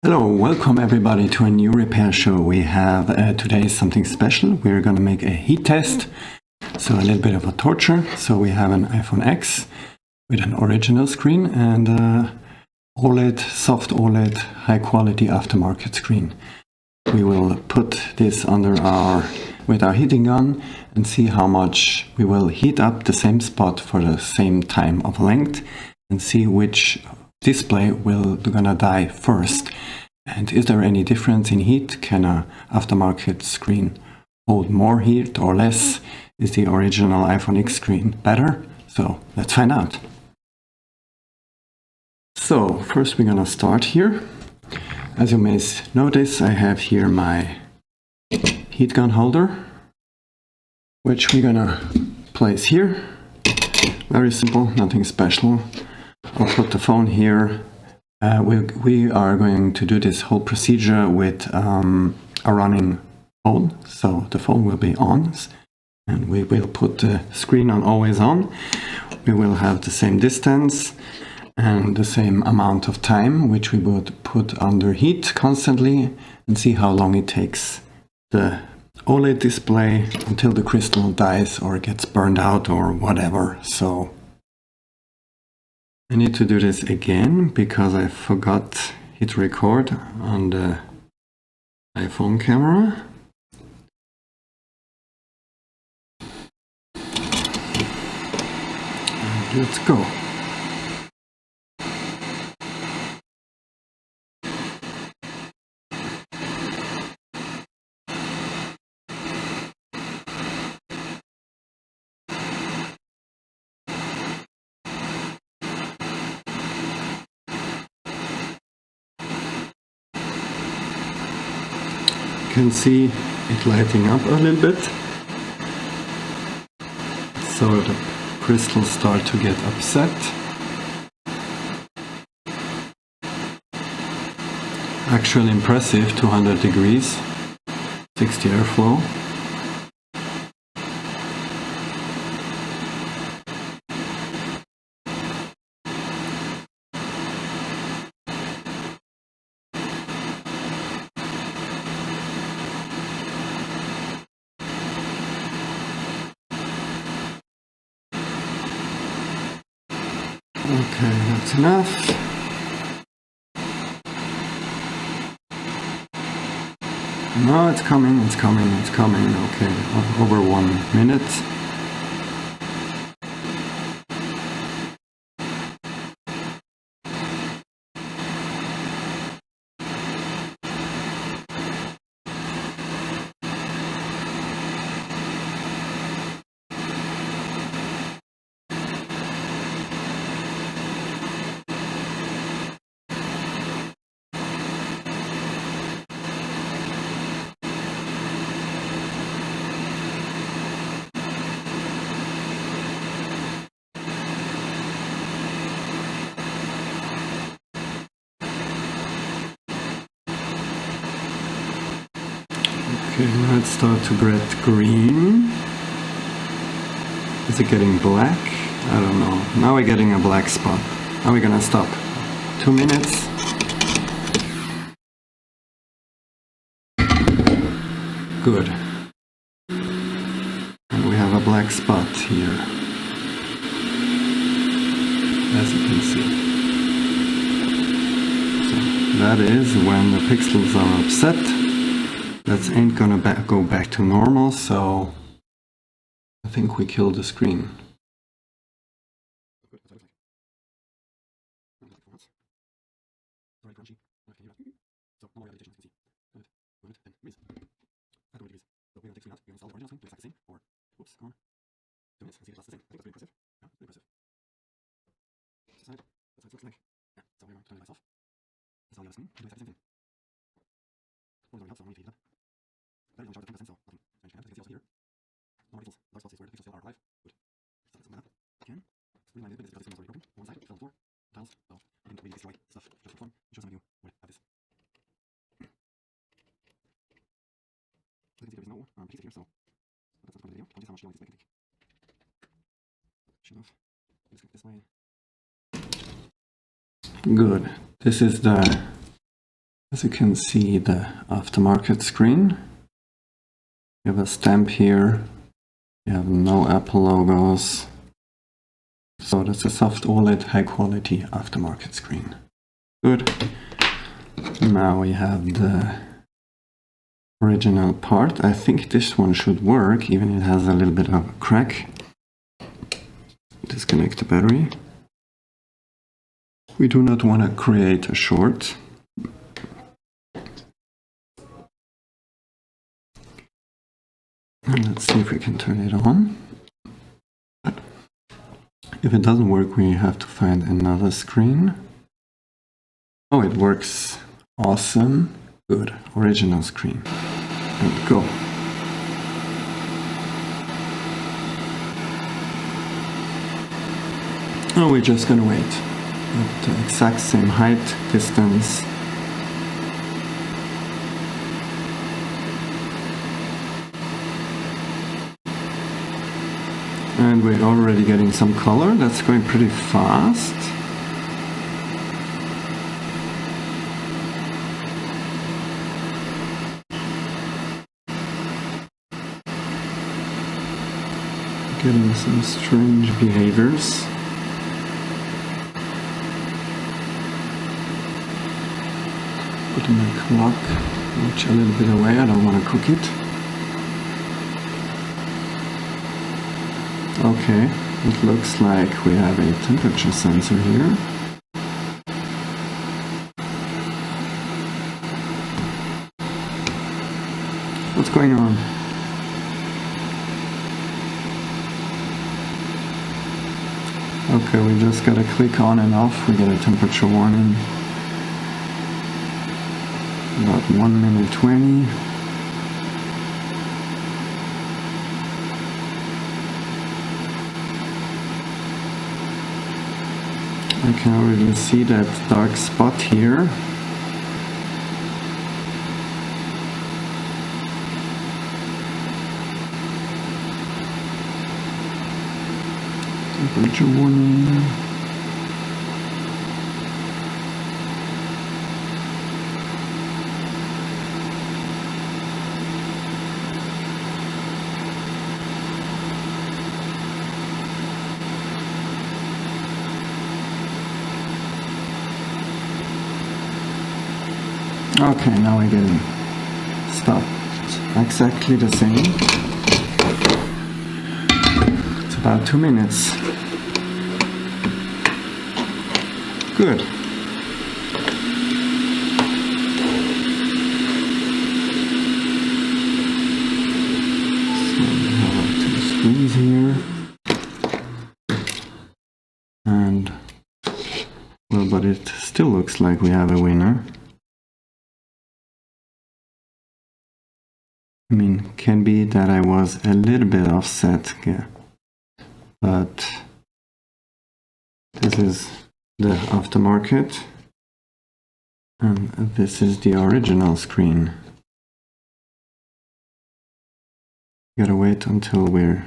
Hello, welcome everybody to a new repair show. We have today something special. We're going to make a heat test, so a little bit of a torture. So we have an iPhone X with an original screen and OLED, soft OLED, high quality aftermarket screen. We will put this under with our heating gun and see how much we will heat up the same spot for the same time of length and see which display will gonna die first. And is there any difference in heat? Can a aftermarket screen hold more heat or less? Is the original iPhone X screen better? So let's find out. So first we're gonna start here. As you may notice, I have here my heat gun holder, which we're gonna place here. Very simple, nothing special. I'll put the phone here. We are going to do this whole procedure with a running phone, so the phone will be on, and we will put the screen on always on. We will have the same distance and the same amount of time, which we would put under heat constantly, and see how long it takes the OLED display until the crystal dies or gets burned out or whatever. So I need to do this again because I forgot hit record on the iPhone camera. And let's go. You can see it lighting up a little bit, so the crystals start to get upset. Actually impressive, 200 degrees, 60 airflow. Okay, that's enough. No, it's coming. Okay, over 1 minute. Okay, now it starts to get green. Is it getting black? I don't know. Now we're getting a black spot. Now we're gonna stop. 2 minutes. Good. And we have a black spot here, as you can see. So that is when the pixels are upset. That ain't gonna go back to normal, so I think we killed the screen. Good. This is the As you can see, the aftermarket screen. You have a stamp here. You have no Apple logos. So that's a soft OLED, high quality aftermarket screen. Good. Now we have the original part. I think this one should work, even it has a little bit of a crack. Disconnect the battery. We do not want to create a short. And let's see if we can turn it on. If it doesn't work, we have to find another screen. Oh, it works. Awesome. Good. Original screen. And go. Oh, we're just gonna wait. At the exact same height, distance. And we're already getting some color. That's going pretty fast. Getting some strange behaviors. Putting my clock watch a little bit away. I don't want to cook it. Okay, it looks like we have a temperature sensor here. What's going on? Okay, we just gotta click on and off. We get a temperature warning. About 1 minute 20. I can already see that dark spot here. Temperature warning. Okay, now we're getting stopped. Exactly the same. It's about 2 minutes. Good. So we have 2 screens here. And, well, but it still looks like we have a winner. I mean, can be that I was a little bit offset, yeah. But this is the aftermarket, and this is the original screen. Gotta wait until we're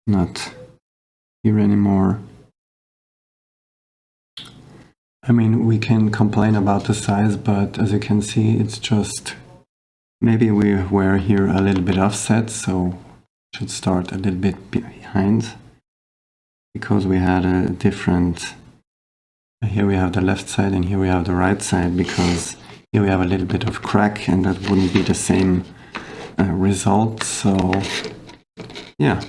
not here anymore. I mean, we can complain about the size, but as you can see, it's just maybe we were here a little bit offset, so should start a little bit behind because we had a different. Here we have the left side and here we have the right side, because here we have a little bit of crack and that wouldn't be the same result. So yeah.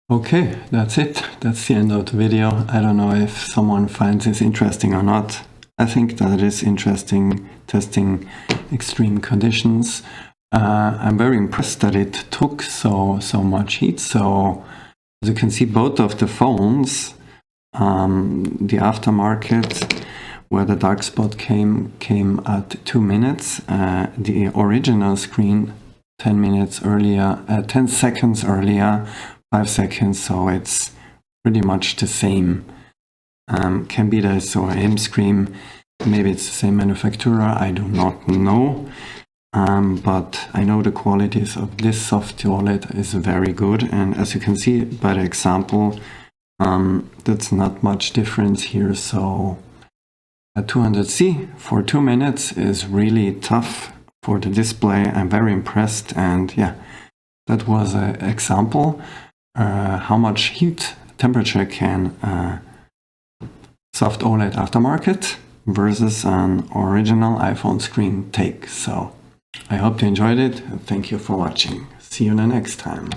Okay, that's it. That's the end of the video. I don't know if someone finds this interesting or not. I think that it is interesting, testing extreme conditions. I'm very impressed that it took so much heat. So as you can see, both of the phones, the aftermarket, where the dark spot came at 2 minutes. The original screen 10 minutes earlier, 10 seconds earlier, 5 seconds. So it's pretty much the same. Can be the SZO-T screen. Maybe it's the same manufacturer. I do not know. But I know the qualities of this soft OLED is very good, and as you can see by the example, That's not much difference here, so a 200C for 2 minutes is really tough for the display. I'm very impressed, and yeah, that was an example how much heat temperature can soft OLED aftermarket versus an original iPhone screen take. So I hope you enjoyed it, and thank you for watching. See you the next time.